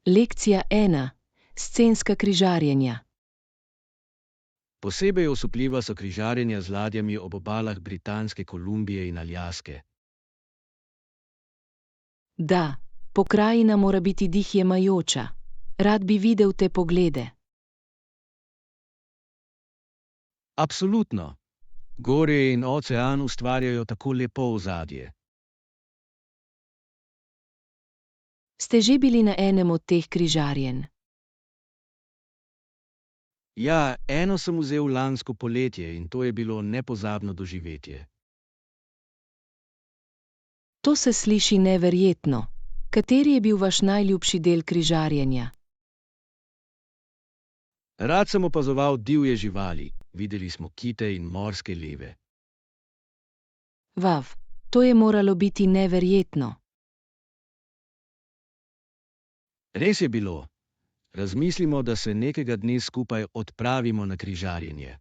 Lekcija 1. Scenska križarjenja. Posebej osupljiva so križarjenja z ladjami ob obalah Britanske Kolumbije in Aljaske. Da, pokrajina mora biti dih jemajoča. Rad bi videl te poglede. Absolutno. Gorje in ocean ustvarjajo tako lepo ozadje. Ste že bili na enem od teh križarjenj? Ja, eno sem vzel lansko poletje in to je bilo nepozabno doživetje. To se sliši neverjetno. Kateri je bil vaš najljubši del križarjenja? Rad sem opazoval divje živali, videli smo kite in morske leve. Vav, to je moralo biti neverjetno. Res je bilo. Razmislimo, da se nekega dne skupaj odpravimo na križarjenje.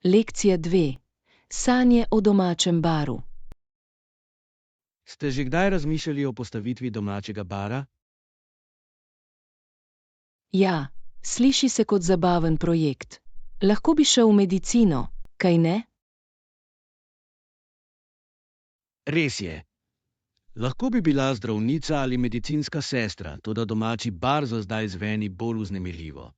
Lekcija 2. Sanje o domačem baru. Ste že kdaj razmišljali o postavitvi domačega bara? Ja, sliši se kot zabaven projekt. Lahko bi šel v medicino, kaj ne? Res je. Lahko bi bila zdravnica ali medicinska sestra, toda domači bar za zdaj zveni bolj vznemirljivo.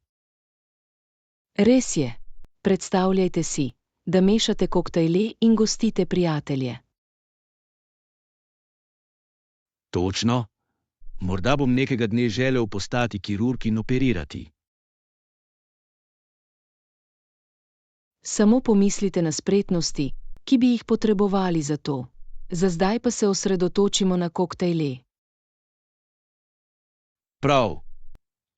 Res je. Predstavljajte si, da mešate koktejle in gostite prijatelje. Točno. Morda bom nekega dne želel postati kirurg in operirati. Samo pomislite na spretnosti, ki bi jih potrebovali za to. Za zdaj pa se osredotočimo na koktejle. Prav.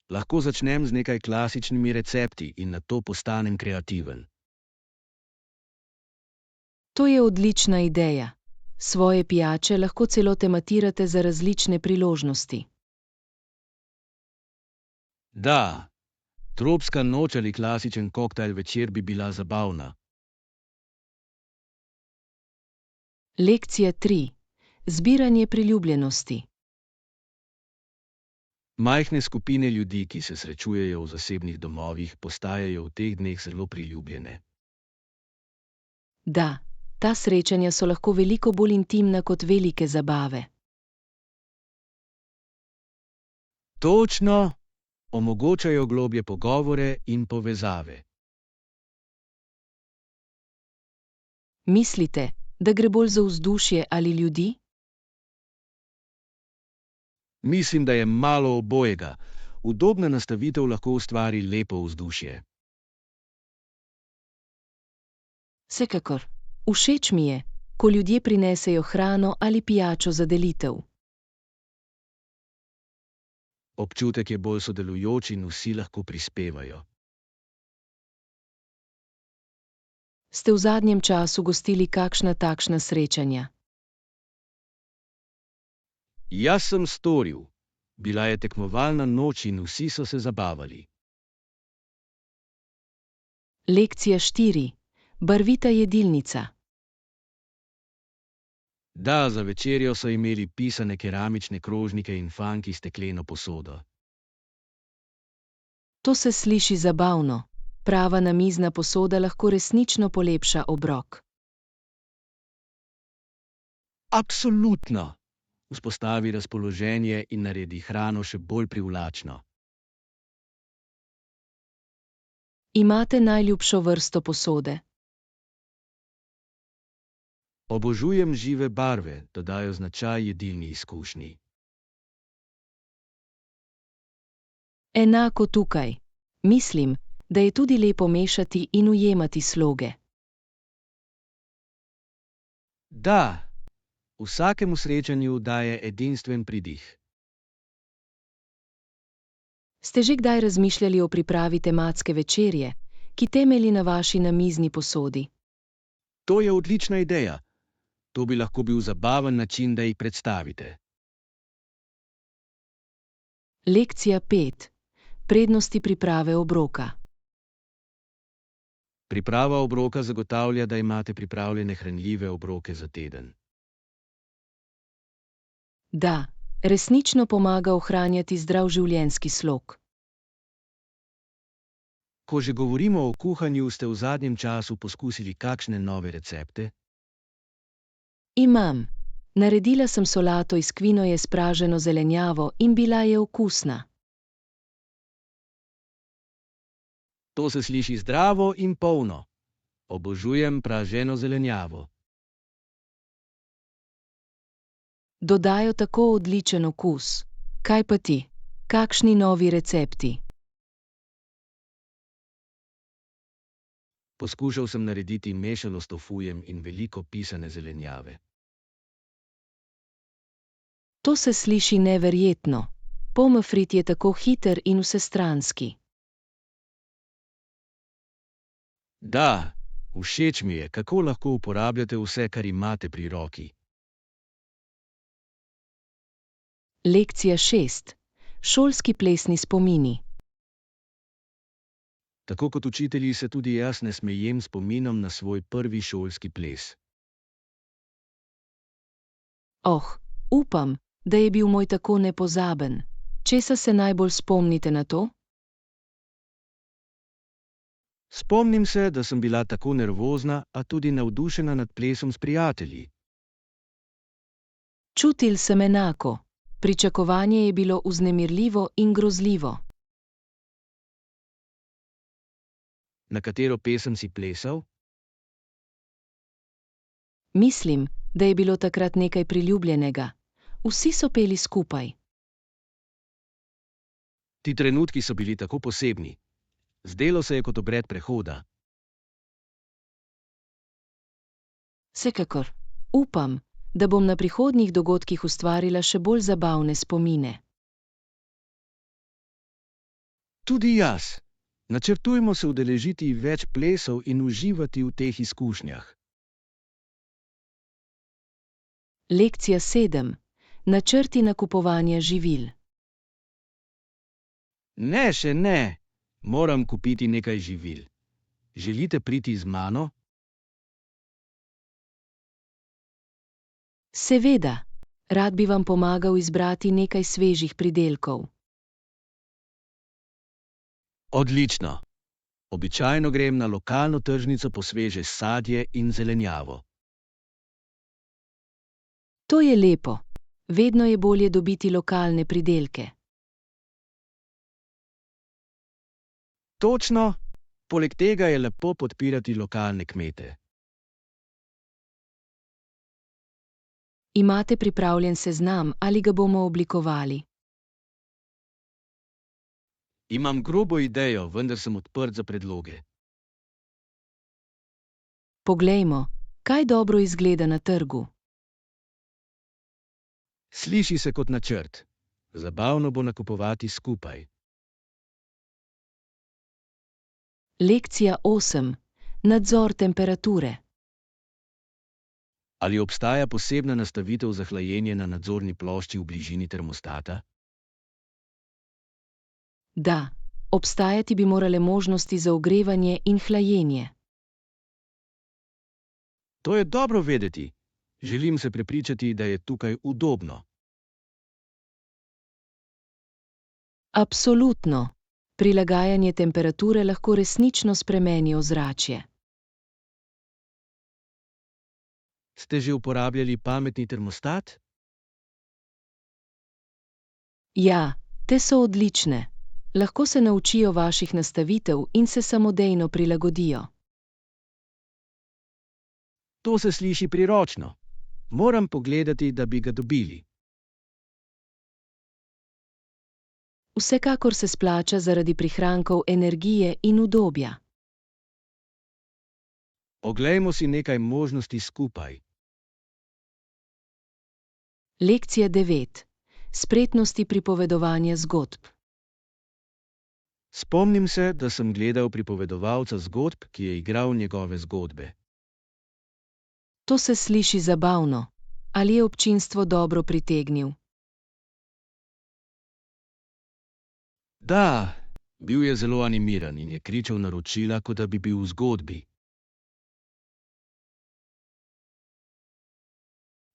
Lahko začnem z nekaj klasičnimi recepti in nato postanem kreativen. To je odlična ideja. Svoje pijače lahko celo tematirate za različne priložnosti. Da, tropska noč ali klasičen koktajl večer bi bila zabavna. Lekcija 3. Zbiranje priljubljenosti. Majhne skupine ljudi, ki se srečujejo v zasebnih domovih, postajajo v teh dneh zelo priljubljene. Da, ta srečanja so lahko veliko bolj intimna kot velike zabave. Točno, omogočajo globlje pogovore in povezave. Mislite, da gre bolj za vzdušje ali ljudi? Mislim, da je malo obojega. Udobna nastavitev lahko ustvari lepo vzdušje. Vsekakor. Všeč mi je, ko ljudje prinesejo hrano ali pijačo za delitev. Občutek je bolj sodelujoč in vsi lahko prispevajo. Ste v zadnjem času gostili kakšna takšna srečanja? Jaz sem storil. Bila je tekmovalna noč in vsi so se zabavali. Lekcija 4. Barvita jedilnica. Da, za večerjo so imeli pisane keramične krožnike in fanki stekleno posodo. To se sliši zabavno. Prava namizna posoda lahko resnično polepša obrok. Absolutno! Vzpostavi razpoloženje in naredi hrano še bolj privlačno. Imate najljubšo vrsto posode? Obožujem žive barve, dodajo značaj jedilni izkušnji. Enako tukaj. Mislim, da je tudi lepo mešati in ujemati sloge. Da, vsakemu srečanju daje edinstven pridih. Ste že kdaj razmišljali o pripravi tematske večerje, ki temelji na vaši namizni posodi? To je odlična ideja. To bi lahko bil zabaven način, da jih predstavite. Lekcija 5. Prednosti priprave obroka. Priprava obroka zagotavlja, da imate pripravljene hranljive obroke za teden. Da, Resnično pomaga ohranjati zdrav življenjski slog. Ko že govorimo o kuhanju, ste v zadnjem času poskusili kakšne nove recepte? Imam. Naredila sem solato iz kvinoje s praženo zelenjavo in bila je okusna. To se sliši zdravo in polno. Obožujem praženo zelenjavo. Dodajo tako odličen okus. Kaj pa ti? Kakšni novi recepti? Poskušal sem narediti mešano s tofujem in veliko pisane zelenjave. To se sliši neverjetno. Pomfrit je tako hiter in vsestranski. Da, všeč mi je, kako lahko uporabljate vse, kar imate pri roki. Lekcija 6. Šolski plesni spomini. Tako kot učitelji se tudi jaz ne smejem spominom na svoj prvi šolski ples. Oh, upam, da je bil moj tako nepozaben. Česa se najbolj spomnite na to? Spomnim se, da sem bila tako nervozna, a tudi navdušena nad plesom s prijatelji. Čutil sem enako. Pričakovanje je bilo vznemirljivo in grozljivo. Na katero pesem si plesal? Mislim, da je bilo takrat nekaj priljubljenega. Vsi so peli skupaj. Ti trenutki so bili tako posebni. Zdelo se je kot obred prehoda. Vsekakor. Upam, da bom na prihodnjih dogodkih ustvarila še bolj zabavne spomine. Tudi jaz. Načrtujmo se udeležiti več plesov in uživati v teh izkušnjah. Lekcija 7. Načrti nakupovanja živil. Ne, še ne. Moram kupiti nekaj živil. Želite priti z mano? Seveda, rad bi vam pomagal izbrati nekaj svežih pridelkov. Odlično. Običajno grem na lokalno tržnico po sveže sadje in zelenjavo. To je lepo. Vedno je bolje dobiti lokalne pridelke. Točno. Poleg tega je lepo podpirati lokalne kmete. Imate pripravljen seznam ali ga bomo oblikovali? Imam grobo idejo, vendar sem odprt za predloge. Poglejmo, kaj dobro izgleda na trgu. Sliši se kot načrt. Zabavno bo nakupovati skupaj. Lekcija 8. Nadzor temperature. Ali obstaja posebna nastavitev za hlajenje na nadzorni plošči v bližini termostata? Da, obstajati bi morale možnosti za ogrevanje in hlajenje. To je dobro vedeti. Želim se prepričati, da je tukaj udobno. Absolutno. Prilagajanje temperature lahko resnično spremeni ozračje. Ste že uporabljali pametni termostat? Ja, te so odlične. Lahko se naučijo vaših nastavitev in se samodejno prilagodijo. To se sliši priročno. Moram pogledati, da bi ga dobili. Vsekakor se splača zaradi prihrankov energije in udobja. Oglejmo si nekaj možnosti skupaj. Lekcija 9. Spretnosti pripovedovanja zgodb. Spomnim se, da sem gledal pripovedovalca zgodb, ki je igral njegove zgodbe. To se sliši zabavno. Ali je občinstvo dobro pritegnil? Da, bil je zelo animiran in je kričal naročila, kot da bi bil v zgodbi.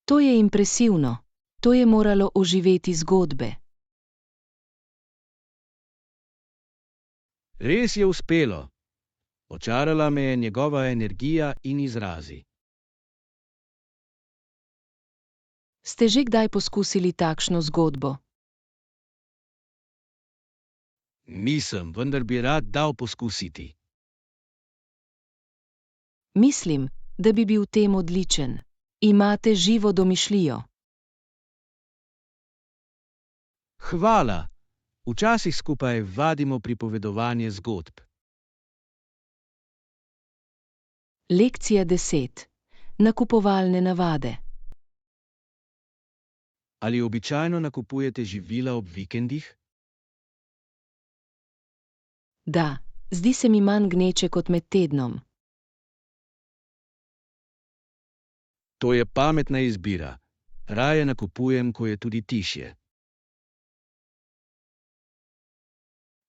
To je impresivno. To je moralo oživeti zgodbe. Res je uspelo. Očarala me je njegova energija in izrazi. Ste že kdaj poskusili takšno zgodbo? Nisem, vendar bi rad dal poskusiti. Mislim, da bi bil v tem odličen. Imate živo domišljijo. Hvala. Včasih skupaj vadimo pripovedovanje zgodb. Lekcija 10. Nakupovalne navade. Ali običajno nakupujete živila ob vikendih? Da, zdi se mi manj gneče kot med tednom. To je pametna izbira. Raje nakupujem, ko je tudi tišje.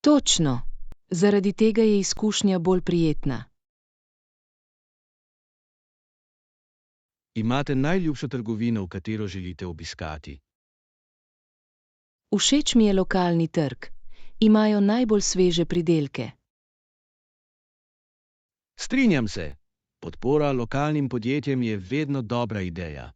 Točno. Zaradi tega je izkušnja bolj prijetna. Imate najljubšo trgovino, v katero želite obiskati? Všeč mi je lokalni trg. Imajo najbolj sveže pridelke. Strinjam se. Podpora lokalnim podjetjem je vedno dobra ideja.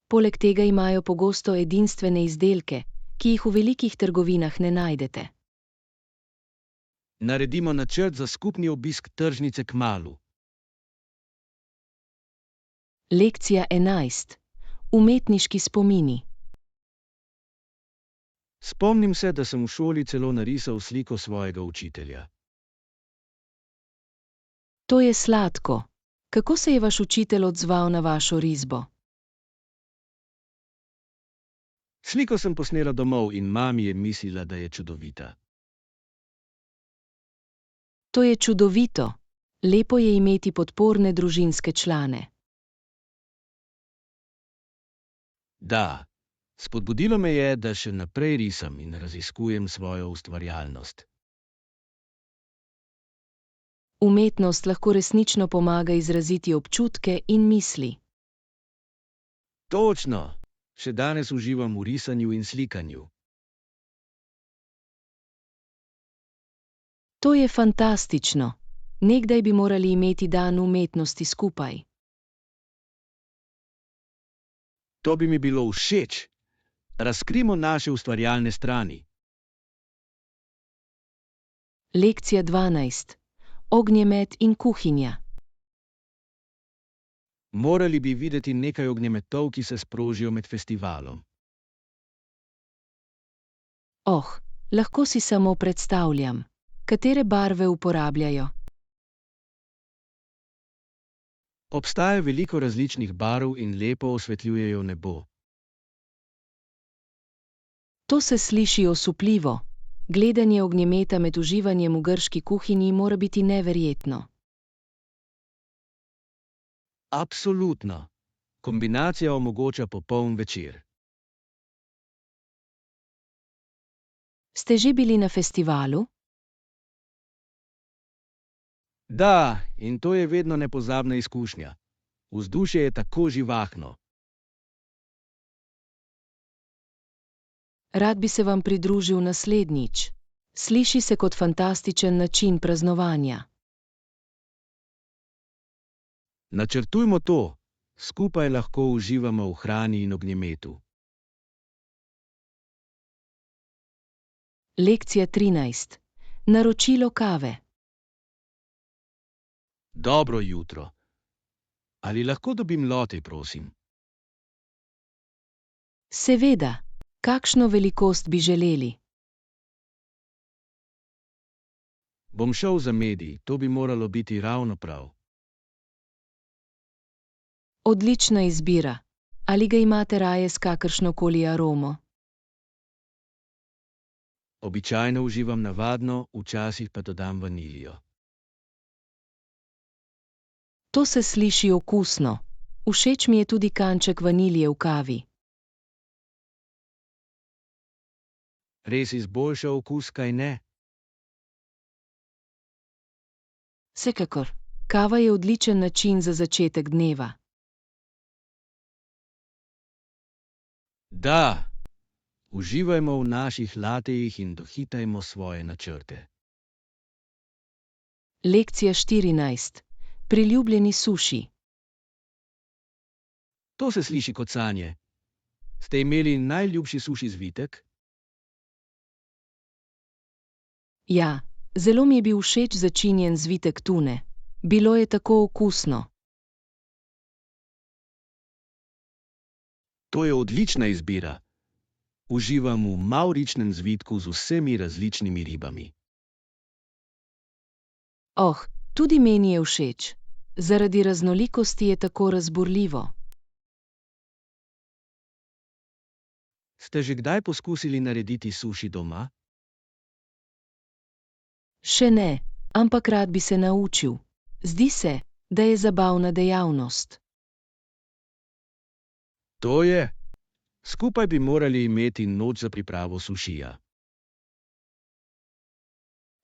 Poleg tega imajo pogosto edinstvene izdelke, ki jih v velikih trgovinah ne najdete. Naredimo načrt za skupni obisk tržnice kmalu. Lekcija 11. Umetniški spomini. Spomnim se, da sem v šoli celo narisal sliko svojega učitelja. To je sladko. Kako se je vaš učitelj odzval na vašo risbo? Sliko sem posnela domov in mami je mislila, da je čudovita. To je čudovito. Lepo je imeti podporne družinske člane. Da, spodbudilo me je, da še naprej risam in raziskujem svojo ustvarjalnost. Umetnost lahko resnično pomaga izraziti občutke in misli. Točno! Še danes uživam v risanju in slikanju. To je fantastično. Nekdaj bi morali imeti dan umetnosti skupaj. To bi mi bilo všeč. Razkrimo naše ustvarjalne strani. Lekcija 12. Ognjemet in kuhinja. Morali bi videti nekaj ognjemetov, ki se sprožijo med festivalom. Oh, lahko si samo predstavljam. Katere barve uporabljajo? Obstaja veliko različnih barv in lepo osvetljujejo nebo. To se sliši osupljivo. Gledanje ognjemeta med uživanjem v grški kuhinji mora biti neverjetno. Absolutno. Kombinacija omogoča popoln večer. Ste že bili na festivalu? Da, in to je vedno nepozabna izkušnja. Vzdušje je tako živahno. Rad bi se vam pridružil naslednjič. Sliši se kot fantastičen način praznovanja. Načrtujmo to. Skupaj lahko uživamo v hrani in ognjemetu. Lekcija 13. Naročilo kave. Dobro jutro. Ali lahko dobim latte, prosim? Seveda. Kakšno velikost bi želeli? Bom šel za medij, to bi moralo biti ravno prav. Odlična izbira. Ali ga imate raje s kakršnokoli aromo? Običajno uživam navadno, včasih pa dodam vaniljo. To se sliši okusno. Všeč mi je tudi kanček vanilje v kavi. Res izboljša okus, kaj ne? Vsekakor. Kava je odličen način za začetek dneva. Da, uživajmo v naših latejih in dohitajmo svoje načrte. Lekcija 14. Priljubljeni suši. To se sliši kot sanje. Ste imeli najljubši suši zvitek? Ja, zelo mi je bil všeč začinjen zvitek tune. Bilo je tako okusno. To je odlična izbira. Uživam v mavričnem zvitku z vsemi različnimi ribami. Oh, tudi meni je všeč. Zaradi raznolikosti je tako razburljivo. Ste že kdaj poskusili narediti suši doma? Še ne, ampak rad bi se naučil. Zdi se, da je zabavna dejavnost. To je. Skupaj bi morali imeti noč za pripravo sušija.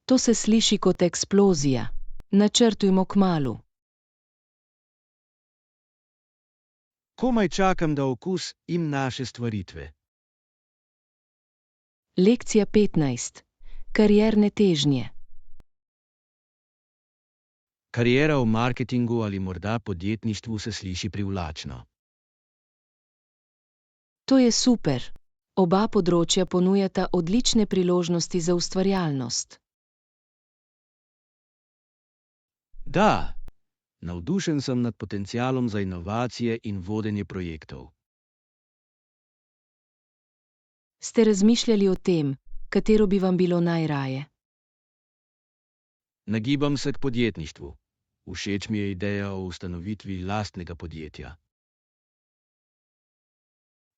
To se sliši kot eksplozija. Načrtujmo kmalu. Komaj čakam, da okusim naše stvaritve. Lekcija 15. Karierne težnje. Kariera v marketingu ali morda podjetništvu se sliši privlačno. To je super. Oba področja ponujata odlične priložnosti za ustvarjalnost. Da, navdušen sem nad potencialom za inovacije in vodenje projektov. Ste razmišljali o tem, katero bi vam bilo najraje? Nagibam se k podjetništvu. Všeč mi je ideja o ustanovitvi lastnega podjetja.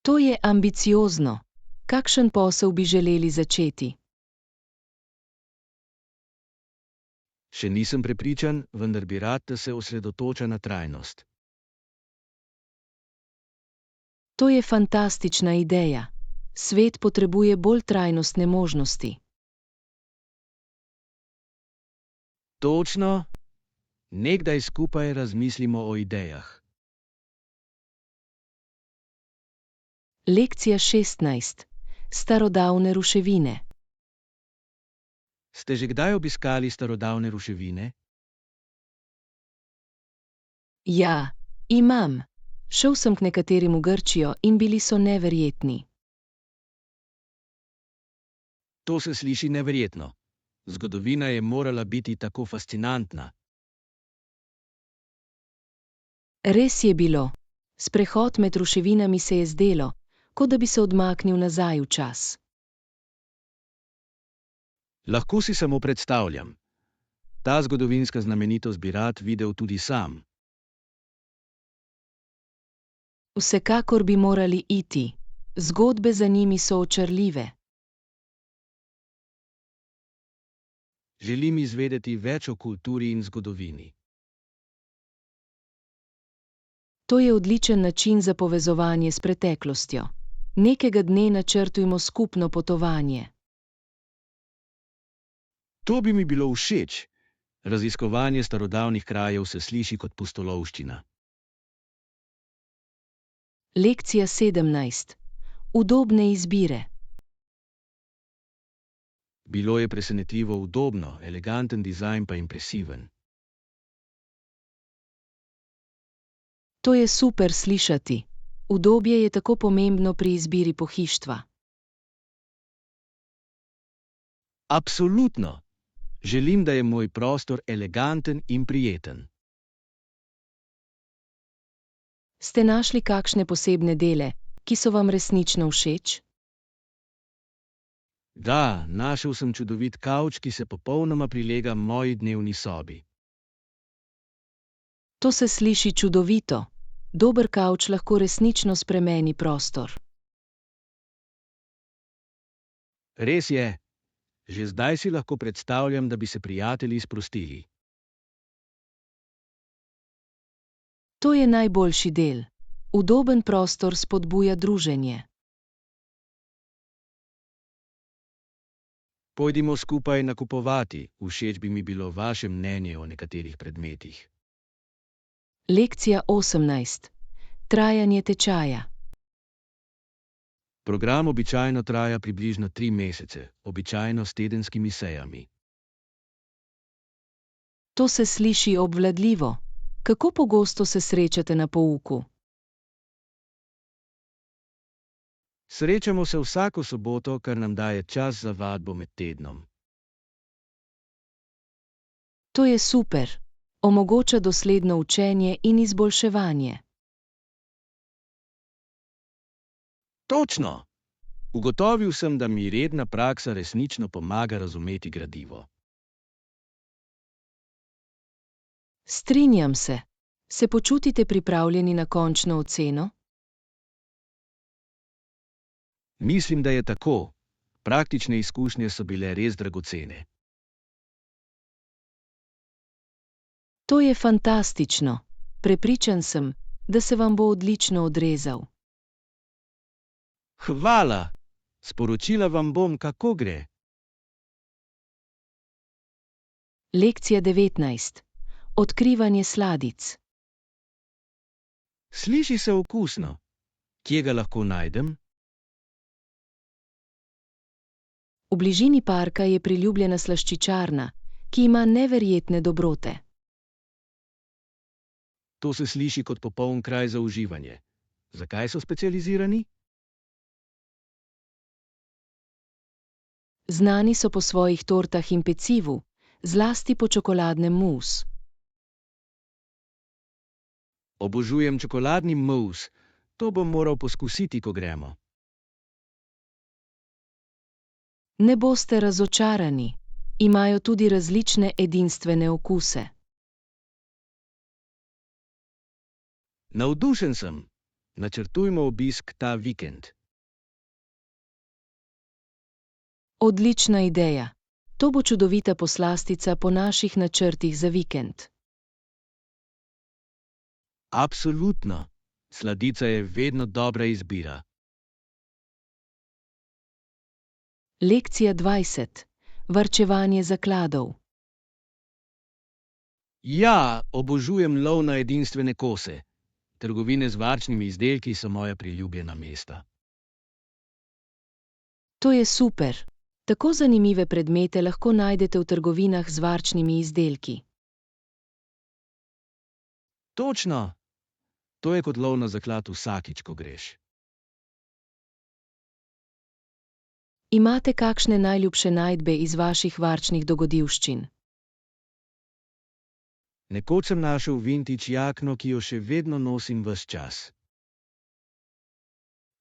To je ambiciozno. Kakšen posel bi želeli začeti? Še nisem prepričan, vendar bi rad, da se osredotoča na trajnost. To je fantastična ideja. Svet potrebuje bolj trajnostne možnosti. Točno. Nekdaj skupaj razmislimo o idejah. Lekcija 16. Starodavne ruševine. Ste že kdaj obiskali starodavne ruševine? Ja, imam. Šel sem k nekaterim v Grčijo in bili so neverjetni. To se sliši neverjetno. Zgodovina je morala biti tako fascinantna. Res je bilo. Sprehod med ruševinami se je zdelo, kot da bi se odmaknil nazaj v čas. Lahko si samo predstavljam. Ta zgodovinska znamenitost bi rad videl tudi sam. Vsekakor bi morali iti. Zgodbe za njimi so očarljive. Želim izvedeti več o kulturi in zgodovini. To je odličen način za povezovanje s preteklostjo. Nekega dne načrtujmo skupno potovanje. To bi mi bilo všeč. Raziskovanje starodavnih krajev se sliši kot pustolovščina. Lekcija 17. Udobne izbire. Bilo je presenetljivo udobno, eleganten dizajn pa impresiven. To je super slišati. Udobje je tako pomembno pri izbiri pohištva. Absolutno. Želim, da je moj prostor eleganten in prijeten. Ste našli kakšne posebne dele, ki so vam resnično všeč? Da, našel sem čudovit kavč, ki se popolnoma prilega moji dnevni sobi. To se sliši čudovito. Dober kavč lahko resnično spremeni prostor. Res je. Že zdaj si lahko predstavljam, da bi se prijatelji sprostili. To je najboljši del. Udoben prostor spodbuja druženje. Pojdimo skupaj nakupovati. Všeč bi mi bilo vaše mnenje o nekaterih predmetih. Lekcija 18. Trajanje tečaja. Program običajno traja približno 3 mesece, običajno s tedenskimi sejami. To se sliši obvladljivo. Kako pogosto se srečate na pouku? Srečamo se vsako soboto, kar nam daje čas za vadbo med tednom. To je super. Omogoča dosledno učenje in izboljševanje. Točno! Ugotovil sem, da mi redna praksa resnično pomaga razumeti gradivo. Strinjam se. Se počutite pripravljeni na končno oceno? Mislim, da je tako. Praktične izkušnje so bile res dragocene. To je fantastično. Prepričan sem, da se vam bo odlično odrezal. Hvala! Sporočila vam bom, kako gre. Lekcija 19. Odkrivanje sladic. Sliši se okusno. Kje ga lahko najdem? V bližini parka je priljubljena slaščičarna, ki ima neverjetne dobrote. To se sliši kot popoln kraj za uživanje. Zakaj so specializirani? Znani so po svojih tortah in pecivu, zlasti po čokoladnem mus. Obožujem čokoladni mus. To bom moral poskusiti, ko gremo. Ne boste razočarani. Imajo tudi različne edinstvene okuse. Navdušen sem. Načrtujmo obisk ta vikend. Odlična ideja. To bo čudovita poslastica po naših načrtih za vikend. Absolutno. Sladica je vedno dobra izbira. Lekcija 20. Varčevanje zakladov. Ja, obožujem lov na edinstvene kose. Trgovine z varčnimi izdelki so moja priljubljena mesta. To je super. Tako zanimive predmete lahko najdete v trgovinah z varčnimi izdelki. Točno! To je kot lov na zaklad vsakič, ko greš. Imate kakšne najljubše najdbe iz vaših varčnih dogodivščin? Nekoč sem našel vintage jakno, ki jo še vedno nosim ves čas.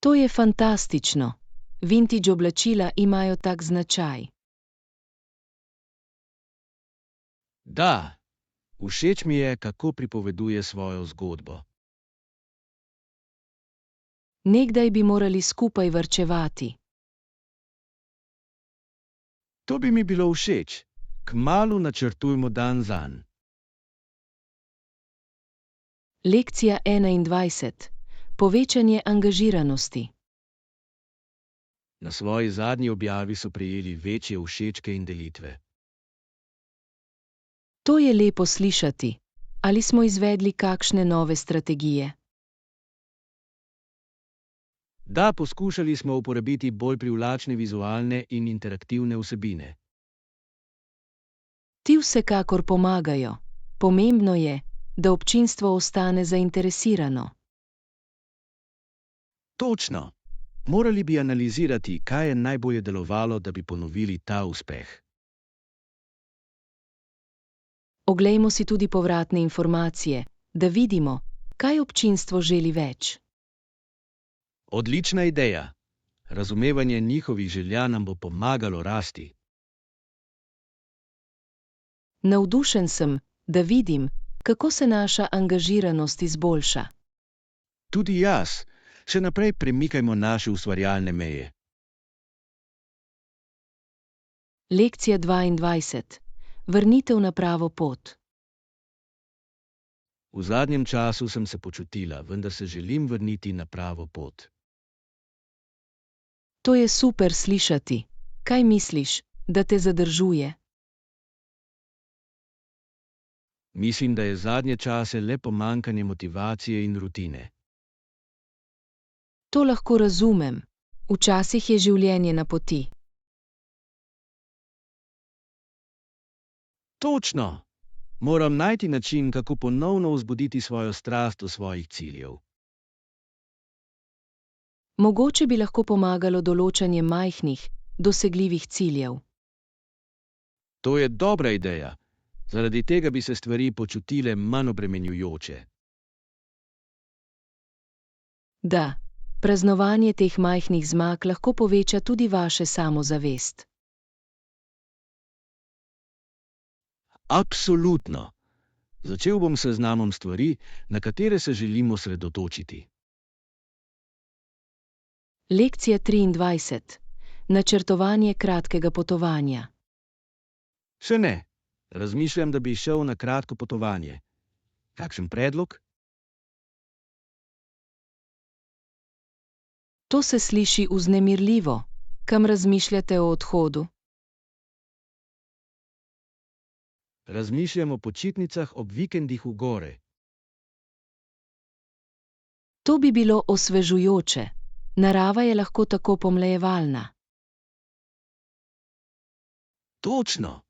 To je fantastično. Vintage oblačila imajo tak značaj. Da, všeč mi je, kako pripoveduje svojo zgodbo. Nekdaj bi morali skupaj varčevati. To bi mi bilo všeč. Kmalu načrtujmo dan zanj. Lekcija 21. Povečanje angažiranosti. Na svoji zadnji objavi so prejeli večje všečke in delitve. To je lepo slišati. Ali smo izvedli kakšne nove strategije? Da, poskušali smo uporabiti bolj privlačne vizualne in interaktivne vsebine. Ti vsekakor pomagajo. Pomembno je, da občinstvo ostane zainteresirano. Točno! Morali bi analizirati, kaj je najbolje delovalo, da bi ponovili ta uspeh. Oglejmo si tudi povratne informacije, da vidimo, kaj občinstvo želi več. Odlična ideja! Razumevanje njihovih želja nam bo pomagalo rasti. Navdušen sem, da vidim, kako se naša angažiranost izboljša. Tudi jaz. Še naprej premikajmo naše ustvarjalne meje. Lekcija 22. Vrnitev na pravo pot. V zadnjem času sem se počutila, vendar se želim vrniti na pravo pot. To je super slišati. Kaj misliš, da te zadržuje? Mislim, da je zadnje čase le pomanjkanje motivacije in rutine. To lahko razumem. Včasih je življenje na poti. Točno! Moram najti način, kako ponovno vzbuditi svojo strast do svojih ciljev. Mogoče bi lahko pomagalo določanje majhnih, dosegljivih ciljev. To je dobra ideja. Zaradi tega bi se stvari počutile manj obremenjujoče. Da, praznovanje teh majhnih zmag lahko poveča tudi vaše samozavest. Absolutno. Začel bom s seznamom stvari, na katere se želim osredotočiti. Lekcija 23. Načrtovanje kratkega potovanja. Še ne. Razmišljam, da bi šel na kratko potovanje. Kakšen predlog? To se sliši vznemirljivo. Kam razmišljate o odhodu? Razmišljam o počitnicah ob vikendih v gore. To bi bilo osvežujoče. Narava je lahko tako pomlajevalna. Točno!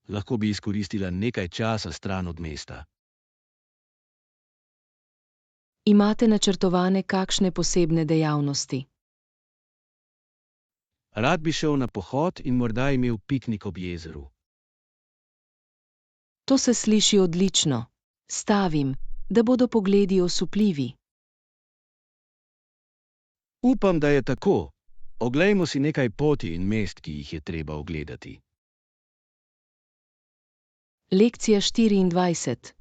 Lahko bi izkoristila nekaj časa stran od mesta. Imate načrtovane kakšne posebne dejavnosti? Rad bi šel na pohod in morda imel piknik ob jezeru. To se sliši odlično. Stavim, da bodo pogledi osupljivi. Upam, da je tako. Oglejmo si nekaj poti in mest, ki jih je treba ogledati. Lekcija 24.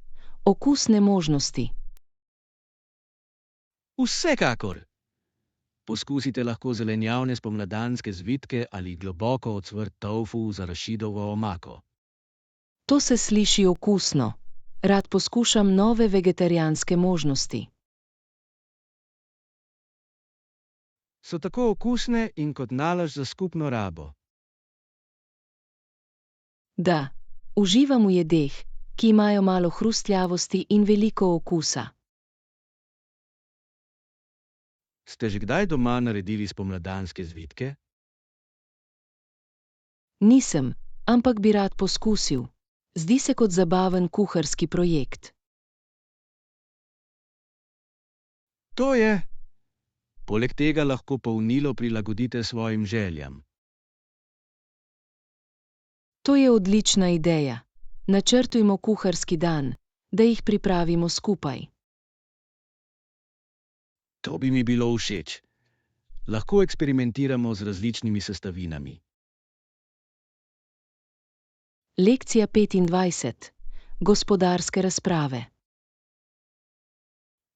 Okusne možnosti. Vsekakor! Poskusite lahko zelenjavne spomladanske zvitke ali globoko ocvrt tofu z arašidovo omako. To se sliši okusno. Rad poskušam nove vegetarijanske možnosti. So tako okusne in kot nalašč za skupno rabo. Da, uživam v jedeh, ki imajo malo hrustljavosti in veliko okusa. Ste že kdaj doma naredili spomladanske zvitke? Nisem, ampak bi rad poskusil. Zdi se kot zabaven kuharski projekt. To je! Poleg tega lahko polnilo prilagodite svojim željam. To je odlična ideja. Načrtujmo kuharski dan, da jih pripravimo skupaj. To bi mi bilo všeč. Lahko eksperimentiramo z različnimi sestavinami. Lekcija 25. Gospodarske razprave.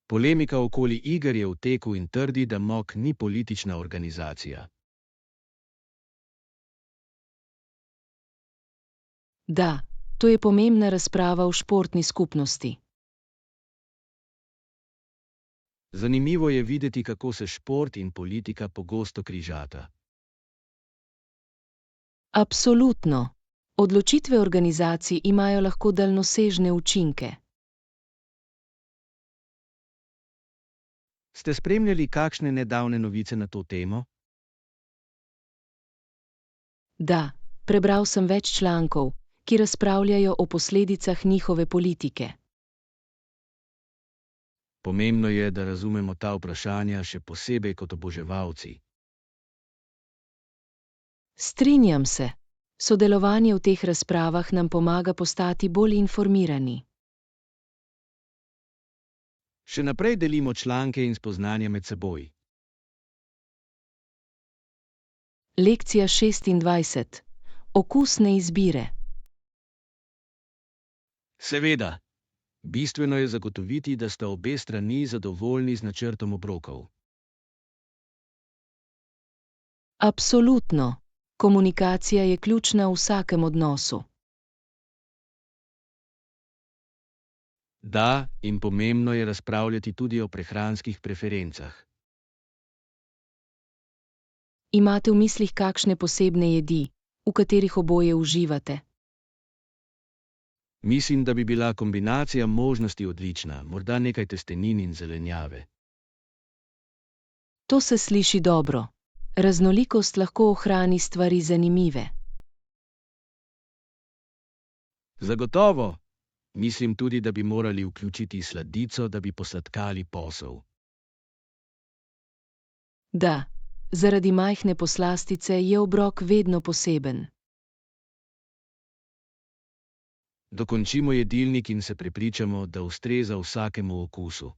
Polemika okoli iger je v teku in trdi, da MOK ni politična organizacija. Da, to je pomembna razprava v športni skupnosti. Zanimivo je videti, kako se šport in politika pogosto križata. Absolutno. Odločitve organizacij imajo lahko daljnosežne učinke. Ste spremljali kakšne nedavne novice na to temo? Da, prebral sem več člankov, ki razpravljajo o posledicah njihove politike. Pomembno je, da razumemo ta vprašanja, še posebej kot oboževalci. Strinjam se. Sodelovanje v teh razpravah nam pomaga postati bolj informirani. Še naprej delimo članke in spoznanja med seboj. Lekcija 26. Okusne izbire. Seveda. Bistveno je zagotoviti, da sta obe strani zadovoljni z načrtom obrokov. Absolutno. Komunikacija je ključna v vsakem odnosu. Da, in pomembno je razpravljati tudi o prehranskih preferencah. Imate v mislih kakšne posebne jedi, v katerih oboje uživate? Mislim, da bi bila kombinacija možnosti odlična, morda nekaj testenin in zelenjave. To se sliši dobro. Raznolikost lahko ohrani stvari zanimive. Zagotovo. Mislim tudi, da bi morali vključiti sladico, da bi posladkali posel. Da, zaradi majhne poslastice je obrok vedno poseben. Dokončimo jedilnik in se prepričamo, da ustreza vsakemu okusu.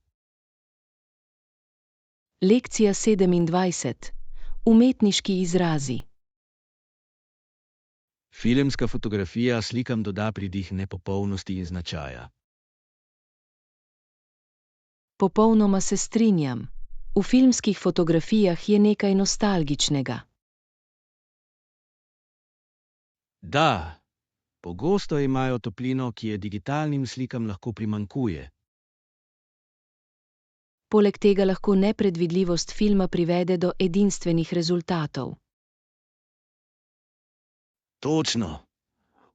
Lekcija 27. Umetniški izrazi. Filmska fotografija slikam doda pridih nepopolnosti in značaja. Popolnoma se strinjam. V filmskih fotografijah je nekaj nostalgičnega. Da, pogosto imajo toplino, ki je digitalnim slikam lahko primanjkuje. Poleg tega lahko nepredvidljivost filma privede do edinstvenih rezultatov. Točno.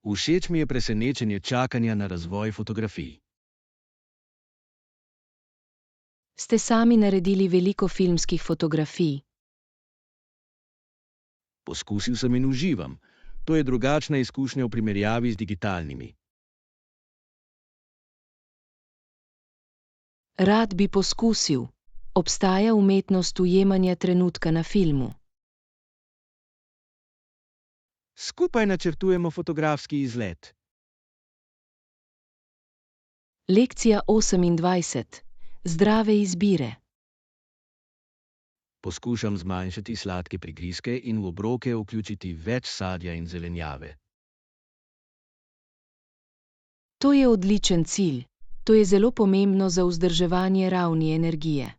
Všeč mi je presenečenje čakanja na razvoj fotografij. Ste sami naredili veliko filmskih fotografij? Poskusil sem in uživam. To je drugačna izkušnja v primerjavi z digitalnimi. Rad bi poskusil. Obstaja umetnost ujemanja trenutka na filmu. Skupaj načrtujemo fotografski izlet. Lekcija 28. Zdrave izbire. Poskušam zmanjšati sladke prigrizke in v obroke vključiti več sadja in zelenjave. To je odličen cilj. To je zelo pomembno za vzdrževanje ravni energije.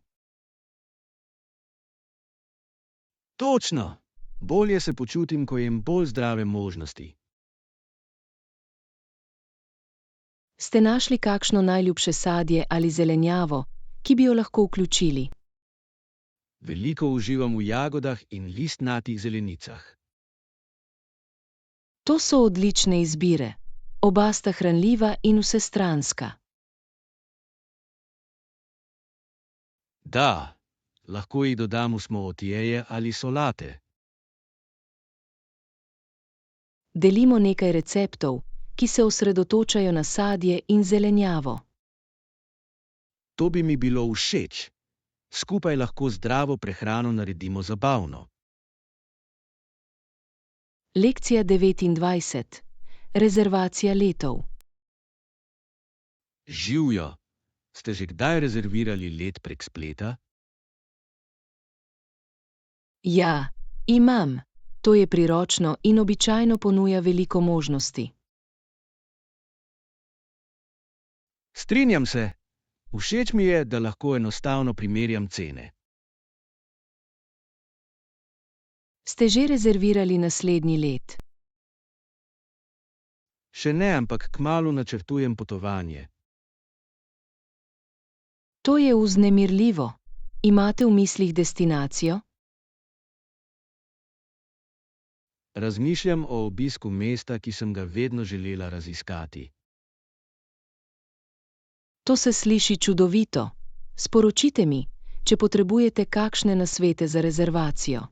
Točno! Bolje se počutim, ko jem bolj zdrave možnosti. Ste našli kakšno najljubše sadje ali zelenjavo, ki bi jo lahko vključili? Veliko uživam v jagodah in listnatih zelenicah. To so odlične izbire. Oba sta hranljiva in vsestranska. Da, lahko jih dodam v smootijeje ali solate. Delimo nekaj receptov, ki se osredotočajo na sadje in zelenjavo. To bi mi bilo všeč. Skupaj lahko zdravo prehrano naredimo zabavno. Lekcija 29. Rezervacija letov. Živjo! Ste že kdaj rezervirali let prek spleta? Ja, imam. To je priročno in običajno ponuja veliko možnosti. Strinjam se. Všeč mi je, da lahko enostavno primerjam cene. Ste že rezervirali naslednji let? Še ne, ampak kmalu načrtujem potovanje. To je vznemirljivo. Imate v mislih destinacijo? Razmišljam o obisku mesta, ki sem ga vedno želela raziskati. To se sliši čudovito. Sporočite mi, če potrebujete kakšne nasvete za rezervacijo.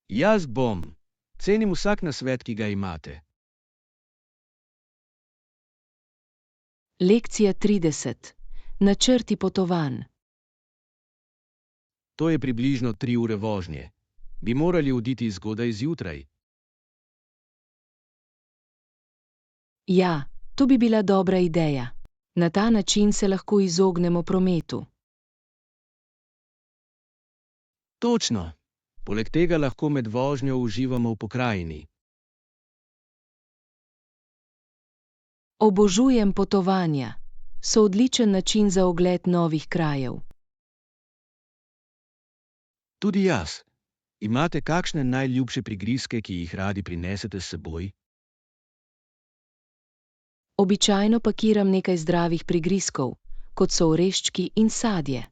Jaz bom. Cenim vsak nasvet, ki ga imate. Lekcija 30. Načrti potovanj. To je približno 3 ure vožnje. Bi morali oditi zgodaj zjutraj. Ja, to bi bila dobra ideja. Na ta način se lahko izognemo prometu. Točno. Poleg tega lahko med vožnjo uživamo v pokrajini. Obožujem potovanja. So odličen način za ogled novih krajev. Tudi jaz. Imate kakšne najljubše prigrizke, ki jih radi prinesete s seboj? Običajno pakiram nekaj zdravih prigrizkov, kot so oreščki in sadje.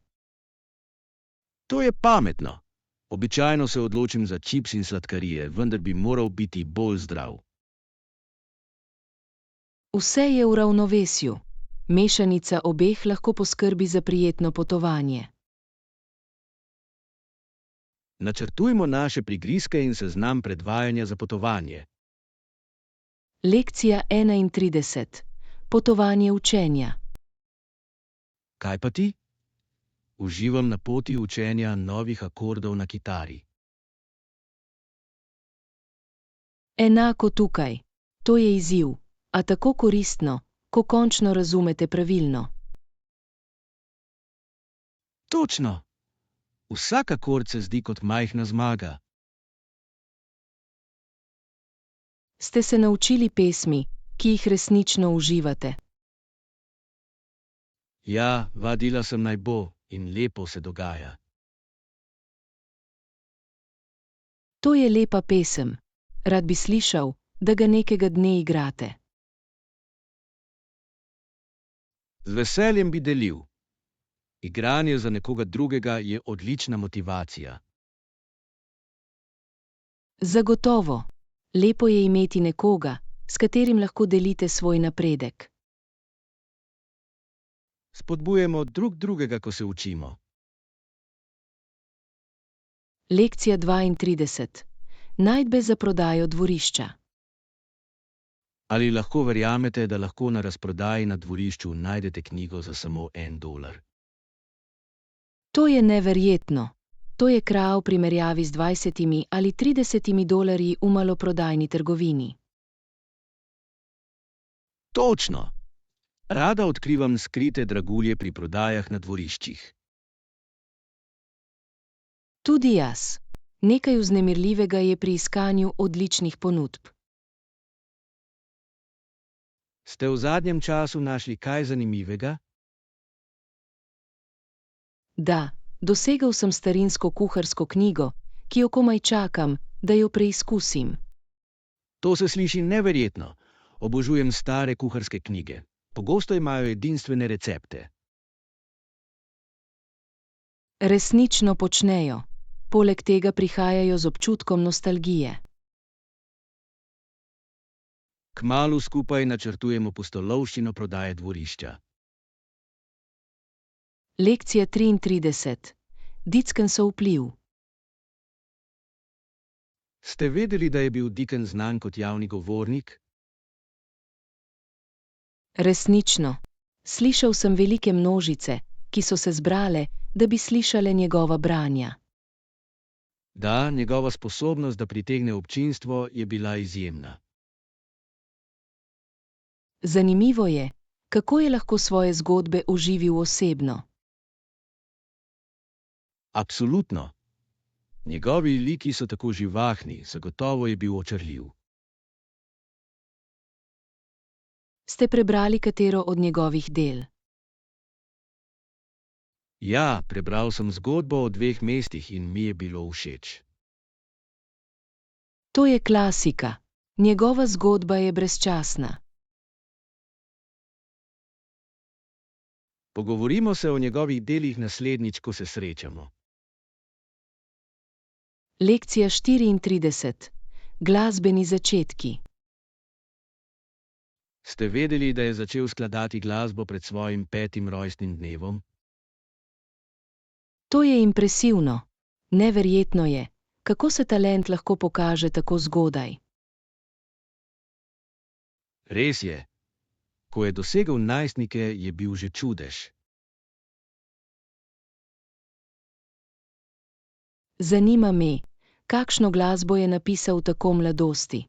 To je pametno. Običajno se odločim za čips in sladkarije, vendar bi moral biti bolj zdrav. Vse je v ravnovesju. Mešanica obeh lahko poskrbi za prijetno potovanje. Načrtujmo naše prigrizke in seznam predvajanja za potovanje. Lekcija 31. Potovanje učenja. Kaj pa ti? Uživam na poti učenja novih akordov na kitari. Enako tukaj. To je izziv, a tako koristno, ko končno razumete pravilno. Točno! Vsak akord se zdi kot majhna zmaga. Ste se naučili pesmi, ki jih resnično uživate? Ja, vadila sem naj bo in lepo se dogaja. To je lepa pesem. Rad bi slišal, da ga nekega dne igrate. Z veseljem bi delil. Igranje za nekoga drugega je odlična motivacija. Zagotovo. Lepo je imeti nekoga, s katerim lahko delite svoj napredek. Spodbujemo drug drugega, ko se učimo. Lekcija 32. Najdbe za prodajo dvorišča. Ali lahko verjamete, da lahko na razprodaji na dvorišču najdete knjigo za samo $1? To je neverjetno. To je krav v primerjavi z 20 ali 30 dolarji v maloprodajni trgovini. Točno! Rada odkrivam skrite dragulje pri prodajah na dvoriščih. Tudi jaz. Nekaj vznemirljivega je pri iskanju odličnih ponudb. Ste v zadnjem času našli kaj zanimivega? Da, dosegel sem starinsko kuharsko knjigo, ki jo komaj čakam, da jo preizkusim. To se sliši neverjetno. Obožujem stare kuharske knjige. Pogosto imajo edinstvene recepte. Resnično počnejo. Poleg tega prihajajo z občutkom nostalgije. Kmalu skupaj načrtujemo pustolovščino prodaje dvorišča. Lekcija 33. Dickensov vpliv. Ste vedeli, da je bil Dickens znan kot javni govornik? Resnično. Slišal sem velike množice, ki so se zbrale, da bi slišale njegova branja. Da, njegova sposobnost, da pritegne občinstvo, je bila izjemna. Zanimivo je, kako je lahko svoje zgodbe oživil osebno. Absolutno. Njegovi liki so tako živahni, zagotovo je bil očarljiv. Ste prebrali katero od njegovih del? Ja, prebral sem zgodbo o dveh mestih in mi je bilo všeč. To je klasika. Njegova zgodba je brezčasna. Pogovorimo se o njegovih delih naslednjič, ko se srečamo. Lekcija 34. Glasbeni začetki. Ste vedeli, da je začel skladati glasbo pred svojim 5. rojstnim dnevom? To je impresivno. Neverjetno je, kako se talent lahko pokaže tako zgodaj. Res je. Ko je dosegel najstnike, je bil že čudež. Zanima me, kakšno glasbo je napisal v tako mladosti.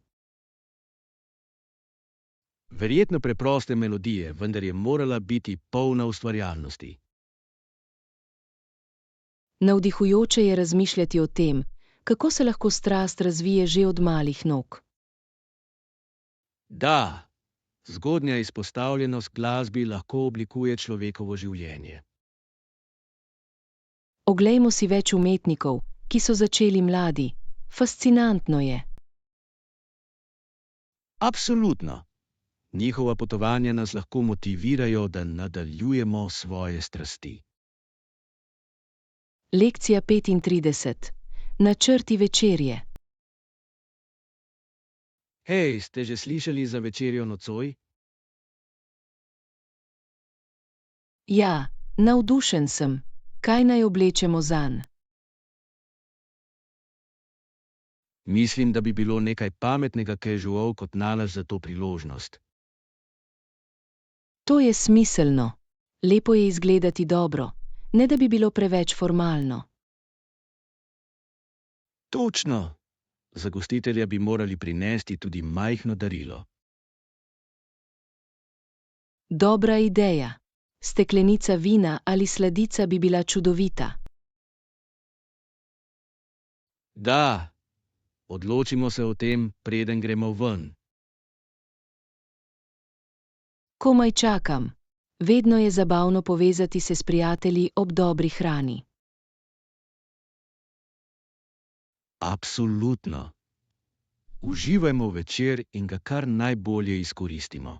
Verjetno preproste melodije, vendar je morala biti polna ustvarjalnosti. Navdihujoče je razmišljati o tem, kako se lahko strast razvije že od malih nog. Da, zgodnja izpostavljenost glasbi lahko oblikuje človekovo življenje. Oglejmo si več umetnikov, ki so začeli mladi. Fascinantno je. Absolutno. Njihova potovanja nas lahko motivirajo, da nadaljujemo svoje strasti. Lekcija 35. Načrti večerje. Hej, ste že slišali za večerjo nocoj? Ja, navdušen sem. Kaj naj oblečemo zanj? Mislim, da bi bilo nekaj pametnega casual kot nalaž za to priložnost. To je smiselno. Lepo je izgledati dobro, ne da bi bilo preveč formalno. Točno! Za gostitelja bi morali prinesti tudi majhno darilo. Dobra ideja. Steklenica vina ali sladica bi bila čudovita. Da, odločimo se o tem, preden gremo ven. Komaj čakam. Vedno je zabavno povezati se s prijatelji ob dobri hrani. Absolutno. Uživajmo v večer in ga kar najbolje izkoristimo.